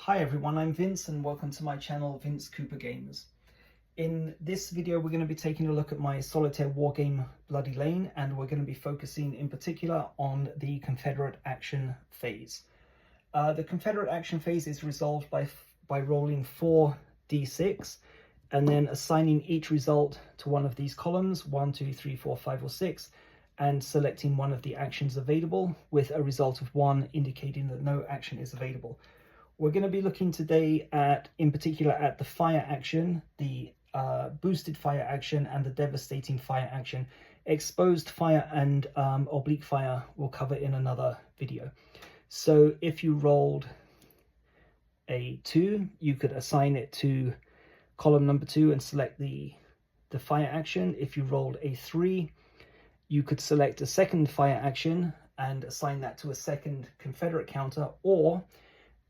Hi everyone, I'm Vince and welcome to my channel Vince Cooper Gamers. In this video we're going to be taking a look at my solitaire wargame Bloody Lane, and we're going to be focusing in particular on the Confederate action phase. The Confederate action phase is resolved by rolling 4d6 and then assigning each result to one of these columns, 1, 2, 3, 4, 5 or 6, and selecting one of the actions available with a result of 1 indicating that no action is available. We're going to be looking today in particular at the fire action, the boosted fire action and the devastating fire action. Exposed fire and oblique fire we'll cover in another video. So if you rolled a 2, you could assign it to column number 2 and select the fire action. If you rolled a 3, you could select a second fire action and assign that to a second Confederate counter, or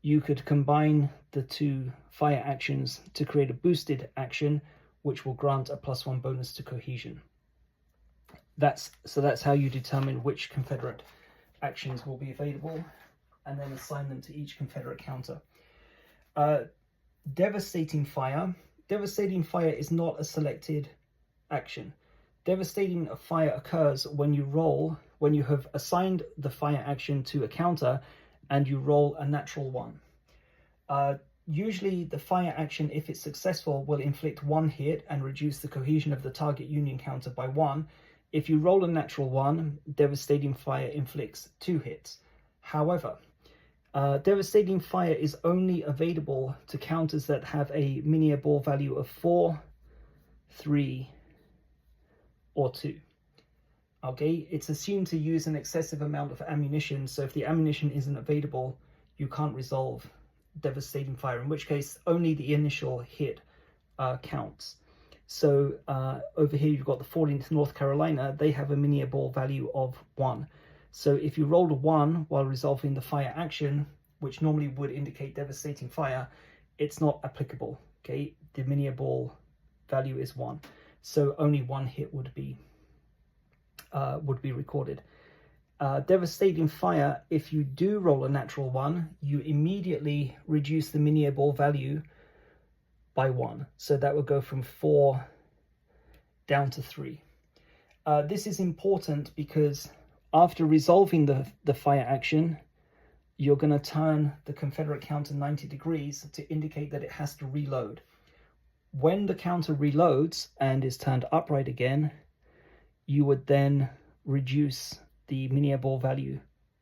you could combine the 2 fire actions to create a boosted action, which will grant a +1 bonus to cohesion. That's how you determine which Confederate actions will be available, and then assign them to each Confederate counter. Devastating fire. Devastating fire is not a selected action. Devastating fire occurs when you have assigned the fire action to a counter and you roll a natural 1. Usually the fire action, if it's successful, will inflict 1 hit and reduce the cohesion of the target union counter by 1. If you roll a natural 1, devastating fire inflicts 2 hits. However, devastating fire is only available to counters that have a minier ball value of 4, 3, or 2. Okay, it's assumed to use an excessive amount of ammunition, so if the ammunition isn't available, you can't resolve devastating fire, in which case only the initial hit counts. So over here you've got the 14th North Carolina. They have a minier ball value of 1. So if you rolled a 1 while resolving the fire action, which normally would indicate devastating fire, it's not applicable. Okay, the minier ball value is 1, so only 1 hit would be recorded. Devastating fire, if you do roll a natural 1, you immediately reduce the minier ball value by 1. So that would go from 4 down to 3. This is important because after resolving the fire action, you're going to turn the Confederate counter 90 degrees to indicate that it has to reload. When the counter reloads and is turned upright again, you would then reduce the minier ball value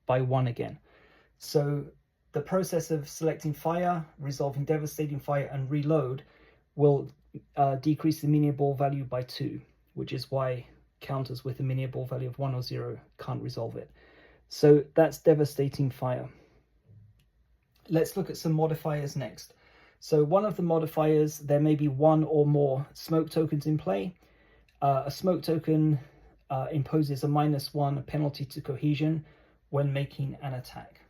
by 1 again. So the process of selecting fire, resolving devastating fire, and reload will decrease the minier ball value by 2, which is why counters with a minier ball value of 1 or 0 can't resolve it. So that's devastating fire. Let's look at some modifiers next. So one of the modifiers, there may be 1 or more smoke tokens in play. A smoke token imposes a -1 penalty to cohesion when making an attack.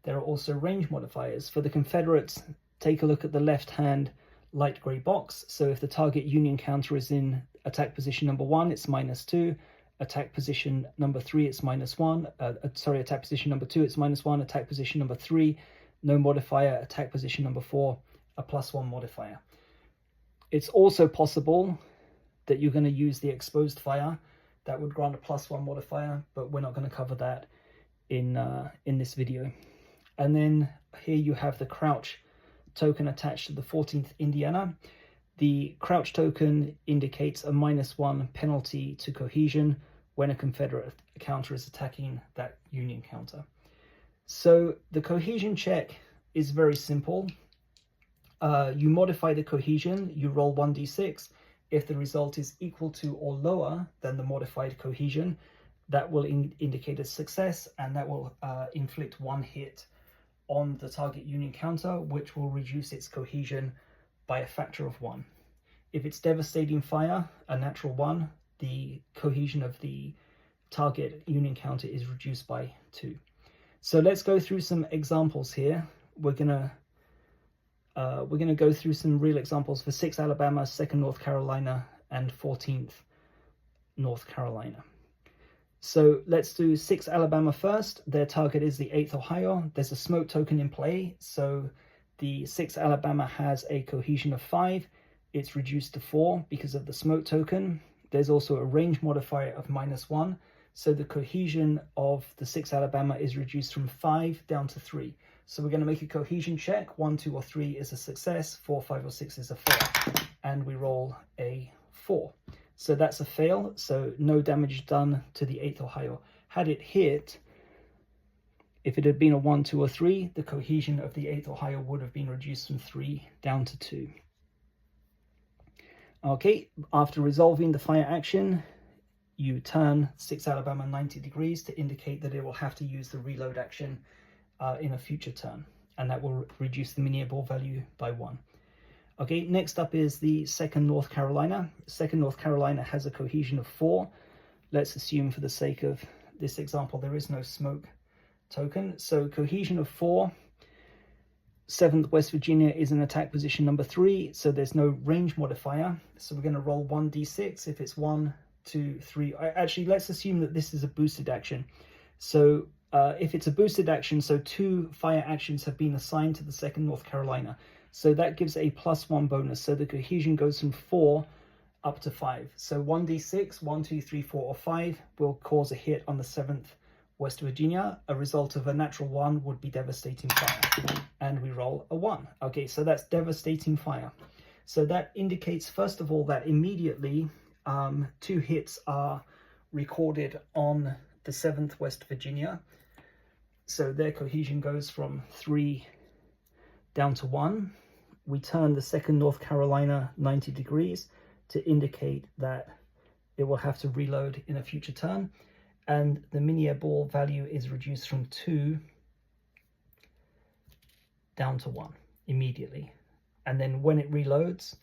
There are also range modifiers. For the Confederates, take a look at the left-hand light grey box. So if the target Union counter is in attack position number 1, it's -2. Attack position number 3, it's -1. Attack position number 2, it's -1. Attack position number 3, no modifier. Attack position number 4, a +1 modifier. It's also possible that you're going to use the exposed fire. That would grant a +1 modifier, but we're not going to cover that in this video. And then here you have the crouch token attached to the 14th Indiana. The crouch token indicates a -1 penalty to cohesion when a Confederate counter is attacking that Union counter. So the cohesion check is very simple. You modify the cohesion, you roll 1d6. If the result is equal to or lower than the modified cohesion, that will indicate a success, and that will inflict 1 hit on the target Union counter, which will reduce its cohesion by a factor of 1. If it's devastating fire, a natural 1, the cohesion of the target Union counter is reduced by 2. So let's go through some examples here. We're going to go through some real examples for 6 Alabama, 2nd North Carolina, and 14th North Carolina. So let's do 6 Alabama first. Their target is the 8th Ohio. There's a smoke token in play, so The 6th Alabama has a cohesion of 5. It's reduced to 4 because of the smoke token. There's also a range modifier of -1. So the cohesion of the 6th Alabama is reduced from 5 down to 3. So we're going to make a cohesion check. 1, 2, or 3 is a success. 4, 5, or 6 is a fail. And we roll a 4. So that's a fail. So no damage done to the 8th Ohio. Had it hit, if it had been a 1, 2, or 3, the cohesion of the 8th Ohio would have been reduced from 3 down to 2. Okay, after resolving the fire action, you turn 6th Alabama 90 degrees to indicate that it will have to use the reload action in a future turn, and that will reduce the miniable value by 1. Okay, next up is the 2nd North Carolina. 2nd North Carolina has a cohesion of 4. Let's assume for the sake of this example there is no smoke token. So cohesion of 4. 7th West Virginia is in attack position number 3, so there's no range modifier. So we're going to roll 1d6. If it's 1, 2, 3, actually let's assume that this is a boosted action. So if it's a boosted action, so 2 fire actions have been assigned to the 2nd North Carolina. So that gives a +1 bonus. So the cohesion goes from 4 up to 5. So 1d6, 1, 2, 3, 4, or 5 will cause a hit on the 7th West Virginia. A result of a natural 1 would be devastating fire. And we roll a 1. Okay, so that's devastating fire. So that indicates, first of all, that immediately 2 hits are recorded on the 7th West Virginia. So their cohesion goes from 3 down to 1. We turn the 2nd North Carolina 90 degrees to indicate that it will have to reload in a future turn. And the miniable value is reduced from 2 down to 1 immediately. And then when it reloads,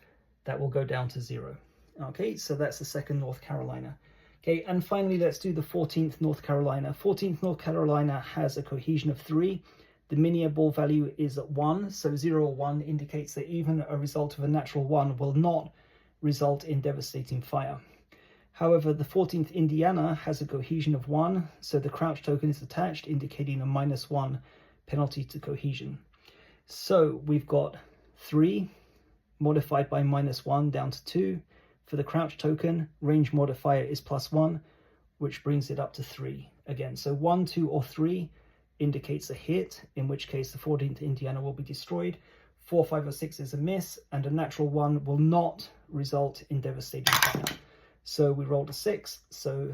that will go down to 0. Okay, so that's the 2nd North Carolina. Okay, and finally, let's do the 14th North Carolina. 14th North Carolina has a cohesion of 3. The miniable value is at 1, so 0 or 1 indicates that even a result of a natural 1 will not result in devastating fire. However, the 14th Indiana has a cohesion of 1, so the crouch token is attached, indicating a -1 penalty to cohesion. So we've got 3 modified by -1 down to 2. For the crouch token, range modifier is +1, which brings it up to 3 again. So 1, 2, or 3 indicates a hit, in which case the 14th Indiana will be destroyed. 4, 5, or 6 is a miss, and a natural 1 will not result in devastating fire. So we rolled a 6, so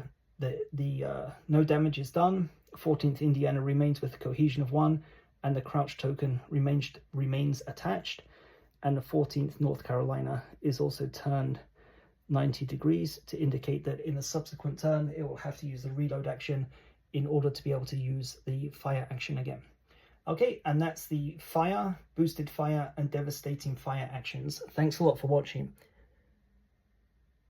no damage is done. 14th Indiana remains with a cohesion of 1, and the crouch token remains attached. And the 14th North Carolina is also turned 90 degrees to indicate that in a subsequent turn, it will have to use the reload action in order to be able to use the fire action again. Okay, and that's the fire, boosted fire, and devastating fire actions. Thanks a lot for watching.